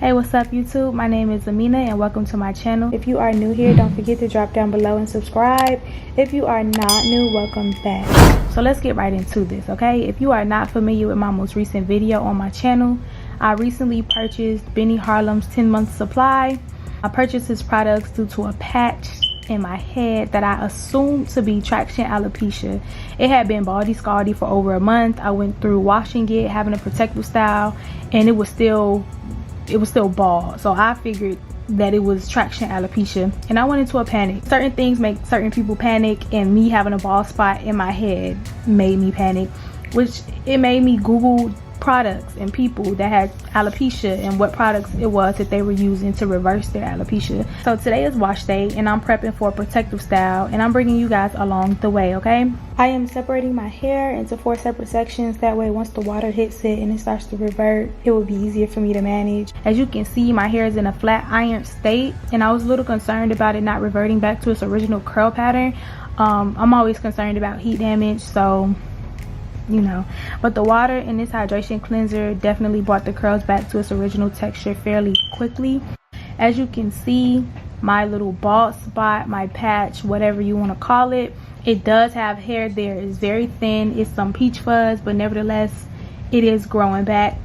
Hey, what's up YouTube? My name is Amina and welcome to my channel. If you are new here, don't forget to drop down below and subscribe. If you are not new, welcome back. So let's get right into this, okay? If you are not familiar with my most recent video on my channel, I recently purchased Benny Harlem's 10-month supply. I purchased his products due to a patch in my head that I assumed to be traction alopecia. It had been baldy scaldy for over a month. I went through washing it, having a protective style, and it was still bald. So I figured that it was traction alopecia and I went into a panic. Certain things make certain people panic, and me having a bald spot in my head made me panic, which it made me Google products and people that had alopecia and what products it was that they were using to reverse their alopecia. So today is wash day and I'm prepping for a protective style, and I'm bringing you guys along the way, okay? I am separating my hair into 4 separate sections. That way once the water hits it and it starts to revert, it will be easier for me to manage. As you can see, my hair is in a flat iron state, and I was a little concerned about it not reverting back to its original curl pattern. I'm always concerned about heat damage, so you know, but the water in this hydration cleanser definitely brought the curls back to its original texture fairly quickly. As you can see, my little bald spot, my patch, whatever you want to call it, it does have hair there. It's very thin, it's some peach fuzz, but nevertheless it is growing back.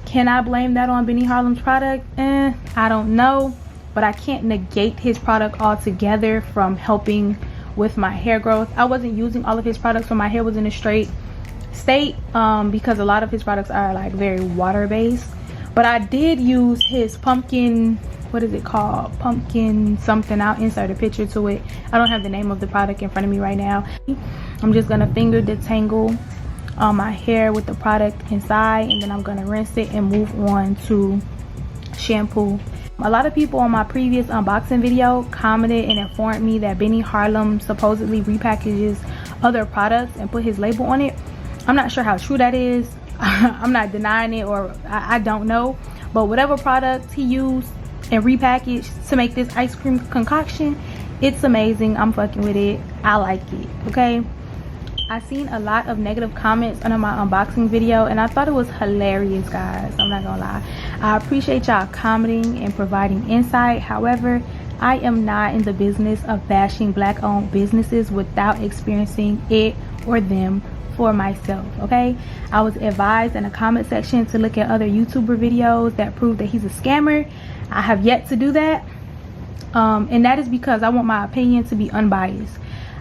Can I blame that on Benny Harlem's product? I don't know, but I can't negate his product altogether from helping with my hair growth. I wasn't using all of his products when my hair was in a straight state because a lot of his products are like very water based, but I did use his pumpkin, what is it called, pumpkin something. I'll insert a picture to it. I don't have the name of the product in front of me right now. I'm just gonna finger detangle my hair with the product inside, and then I'm gonna rinse it and move on to shampoo. A lot of people on my previous unboxing video commented and informed me that Benny Harlem supposedly repackages other products and put his label on it. I'm not sure how true that is. I'm not denying it, or I don't know, but whatever product he used and repackaged to make this ice cream concoction, it's amazing. I'm fucking with it. I like it, okay? I seen a lot of negative comments under my unboxing video, and I thought it was hilarious, guys. I'm not gonna lie. I appreciate y'all commenting and providing insight. However, I am not in the business of bashing black owned businesses without experiencing it or them for myself, okay? I was advised in the comment section to look at other YouTuber videos that prove that he's a scammer. I have yet to do that, and that is because I want my opinion to be unbiased.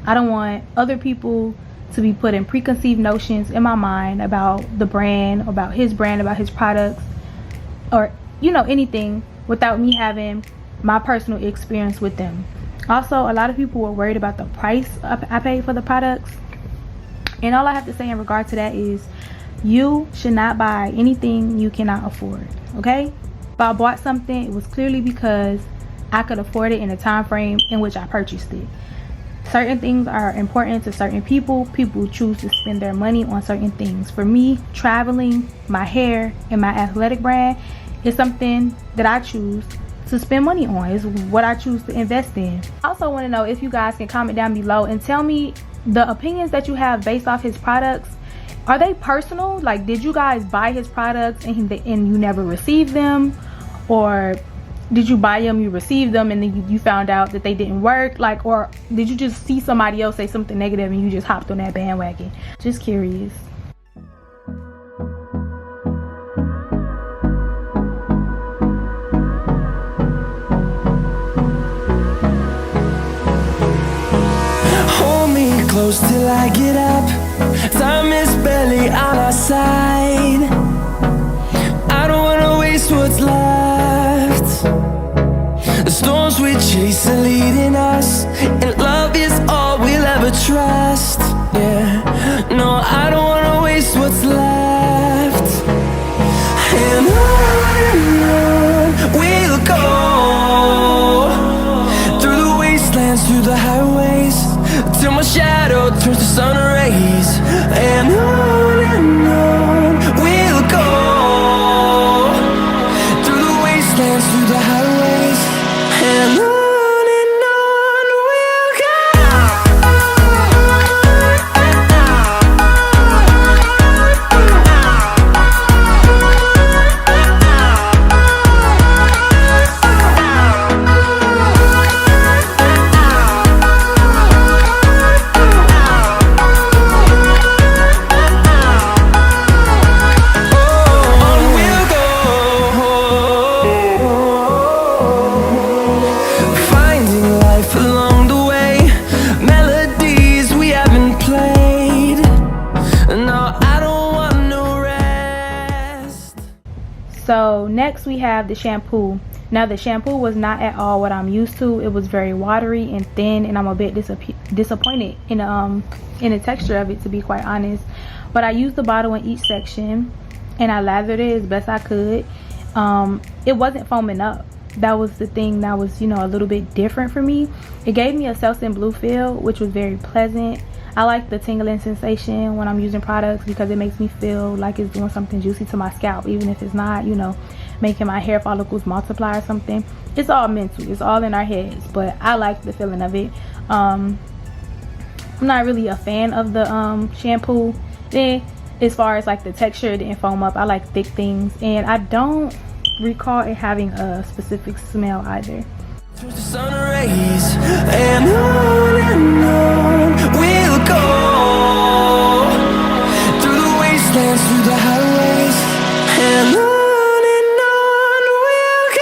I don't want other people to be putting preconceived notions in my mind about the brand, about his products, or you know, anything without me having my personal experience with them. Also, a lot of people were worried about the price I paid for the products, and all I have to say in regard to that is you should not buy anything you cannot afford, okay? If I bought something, it was clearly because I could afford it in the time frame in which I purchased it. Certain things are important to certain people. People choose to spend their money on certain things. For me, traveling, my hair, and my athletic brand is something that I choose to spend money on. It's what I choose to invest in. I also want to know if you guys can comment down below and tell me the opinions that you have based off his products. Are they personal? Like, did you guys buy his products and you never received them? Or did you buy them, you received them, and then you found out that they didn't work? Like, or did you just see somebody else say something negative and you just hopped on that bandwagon? Just curious. Close till I get up. Time is barely on our side. I don't wanna waste what's left. The storms we chase are leading us, and love is all we'll ever trust. Yeah, no, I don't wanna waste what's left. And on we'll go, through the wastelands, through the highways, till my shadow turns to sun rays. And on we'll go, through the wastelands, through the highways, and on we'll go. Next we have the shampoo. Now the shampoo was not at all what I'm used to. It was very watery and thin, and I'm a bit disappointed in the texture of it, to be quite honest. But I used the bottle in each section and I lathered it as best I could. It wasn't foaming up. That was the thing that was, you know, a little bit different for me. It gave me a Selsun blue feel, which was very pleasant. I like the tingling sensation when I'm using products because it makes me feel like it's doing something juicy to my scalp, even if it's not, you know, making my hair follicles multiply or something. It's all mental, it's all in our heads, but I like the feeling of it. I'm not really a fan of the shampoo. Then as far as like the texture, it didn't foam up. I like thick things, and I don't recall it having a specific smell either. Through the sun rays, and on we'll go, through the wastelands, through the highways, and on we'll go.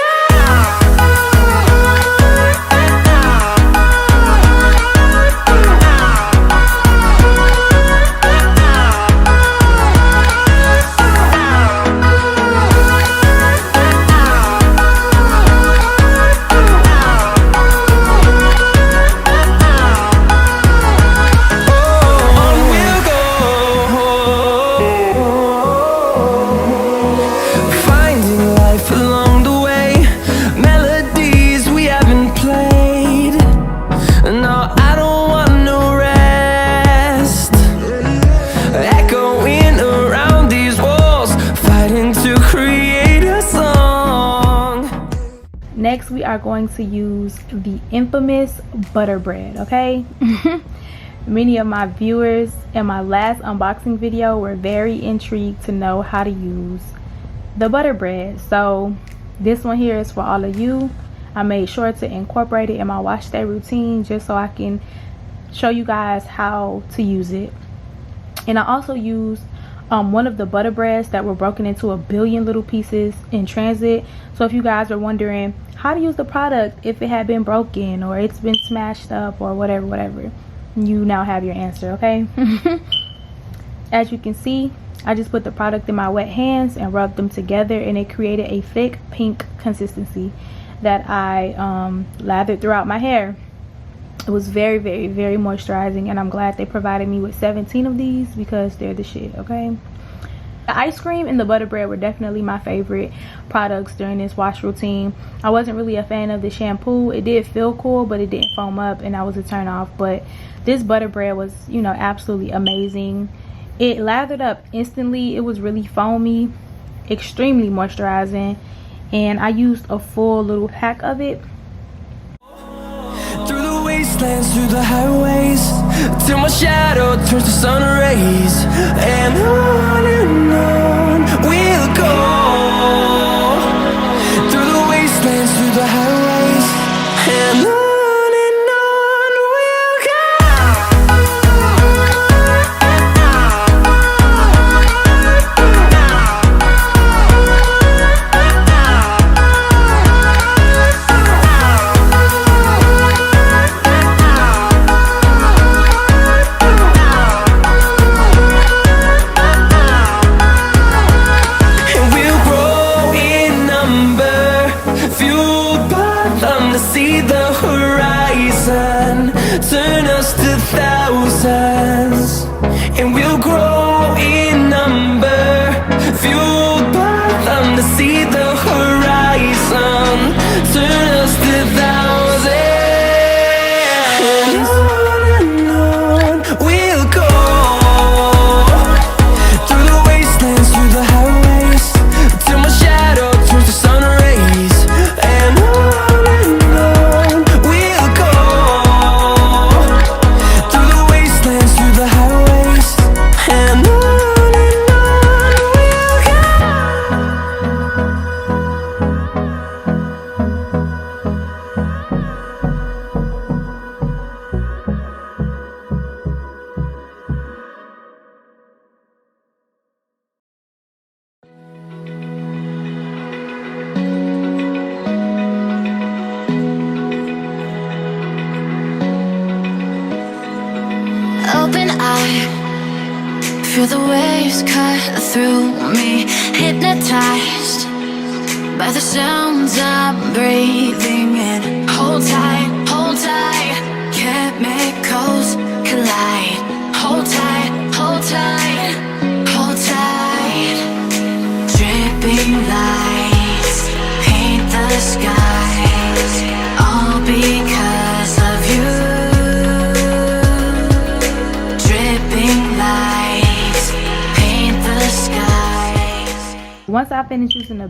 Next we are going to use the infamous butter bread, okay? Many of my viewers in my last unboxing video were very intrigued to know how to use the butter bread. So this one here is for all of you. I made sure to incorporate it in my wash day routine just so I can show you guys how to use it. And I also used one of the butter breads that were broken into a billion little pieces in transit. So if you guys are wondering how to use the product if it had been broken or it's been smashed up or whatever, you now have your answer, okay? As you can see, I just put the product in my wet hands and rubbed them together, and it created a thick pink consistency that I lathered throughout my hair. It was very moisturizing, and I'm glad they provided me with 17 of these because they're the shit, okay? The ice cream and the butter bread were definitely my favorite products during this wash routine. I wasn't really a fan of the shampoo. It did feel cool, but it didn't foam up, and that was a turn off. But this butter bread was, you know, absolutely amazing. It lathered up instantly. It was really foamy, extremely moisturizing, and I used a full little pack of it. Through the wastelands, through the highways, till my shadow turns to sun rays, and on we'll go, through the wastelands, through the highways, and on we'll go. See the horizon turn us to thousands, and we'll grow in number, fueled by them to see the horizon turn us to thousands, and on we'll go, through the wastelands, through the highways, till my shadow turns to sun rays, and on feel the waves cut through me, hypnotized by the sounds I'm breathing in. Hold tight, chemicals collide. Hold tight, hold tight, hold tight. Dripping lights paint the skies, all because of you. Dripping lights paint the skies. Once I finished using the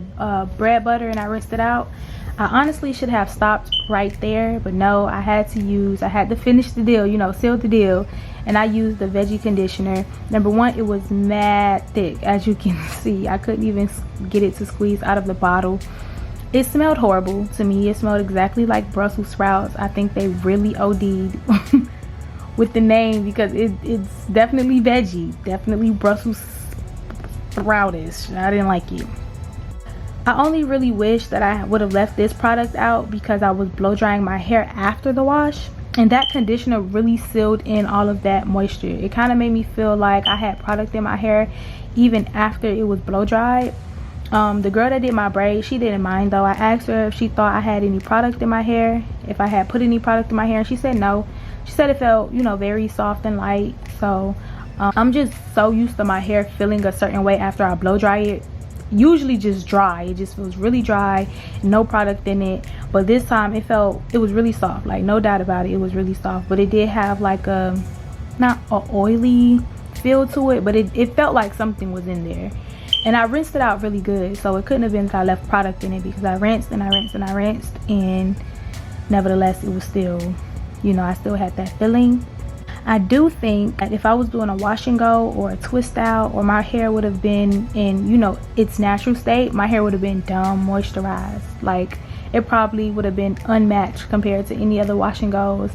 bread butter and I rinsed it out, I honestly should have stopped right there, but no, I had to finish the deal, you know, seal the deal, and I used the veggie conditioner. Number one, it was mad thick, as you can see. I couldn't even get it to squeeze out of the bottle. It smelled horrible to me. It smelled exactly like Brussels sprouts. I think they really OD'd with the name, because it's definitely veggie, definitely Brussels sproutish. I didn't like it. I only really wish that I would have left this product out because I was blow drying my hair after the wash, and that conditioner really sealed in all of that moisture. It kind of made me feel like I had product in my hair even after it was blow dried. The girl that did my braids, she didn't mind though. I asked her if she thought I had any product in my hair, if I had put any product in my hair, and she said no. She said it felt, you know, very soft and light. So I'm just so used to my hair feeling a certain way after I blow dry it. Usually just dry. It just feels really dry, no product in it. But this time it was really soft, like no doubt about it. It was really soft, but it did have like a not an oily feel to it, but it felt like something was in there. And I rinsed it out really good, so it couldn't have been that I left product in it, because I rinsed and I rinsed and I rinsed, and nevertheless it was still, you know, I still had that feeling. I do think that if I was doing a wash and go or a twist out, or my hair would have been in, you know, its natural state, my hair would have been dumb moisturized. Like, it probably would have been unmatched compared to any other wash and goes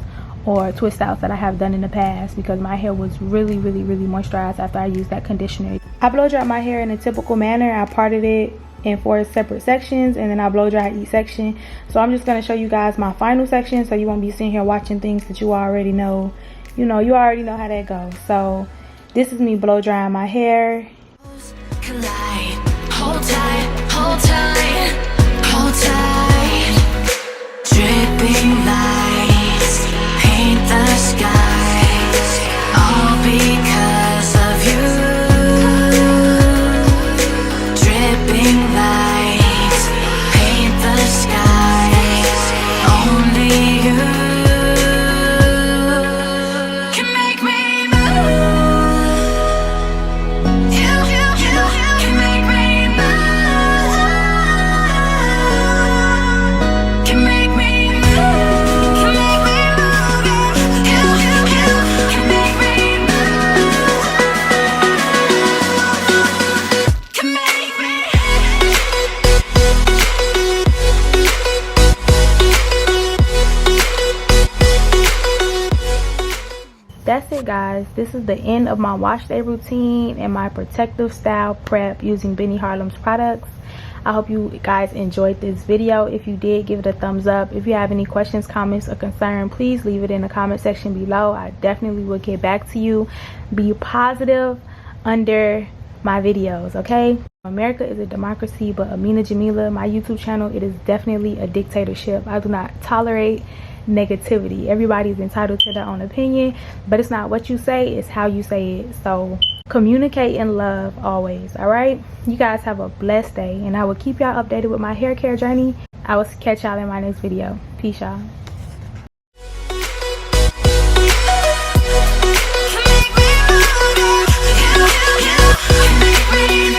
or twist outs that I have done in the past, because my hair was really moisturized after I used that conditioner. I blow dried my hair in a typical manner. I parted it in 4 separate sections, and then I blow dried each section. So I'm just going to show you guys my final section, so you won't be sitting here watching things that you already know. You know, you already know how that goes. So this is me blow drying my hair. Collide. Hold tight, hold tight, hold tight. Dripping lights paint the skies, all because of you. Dripping lights paint the skies, only you. That's it, guys. This is the end of my wash day routine and my protective style prep using Benny Harlem's products. I hope you guys enjoyed this video. If you did, give it a thumbs up. If you have any questions, comments, or concern, please leave it in the comment section below. I definitely will get back to you. Be positive under my videos, okay? America is a democracy, but Amina Jamila, my YouTube channel, it is definitely a dictatorship. I do not tolerate negativity. Everybody's entitled to their own opinion, but it's not what you say, it's how you say it. So communicate in love always. All right, you guys have a blessed day, and I will keep y'all updated with my hair care journey. I will catch y'all in my next video. Peace, y'all. Make me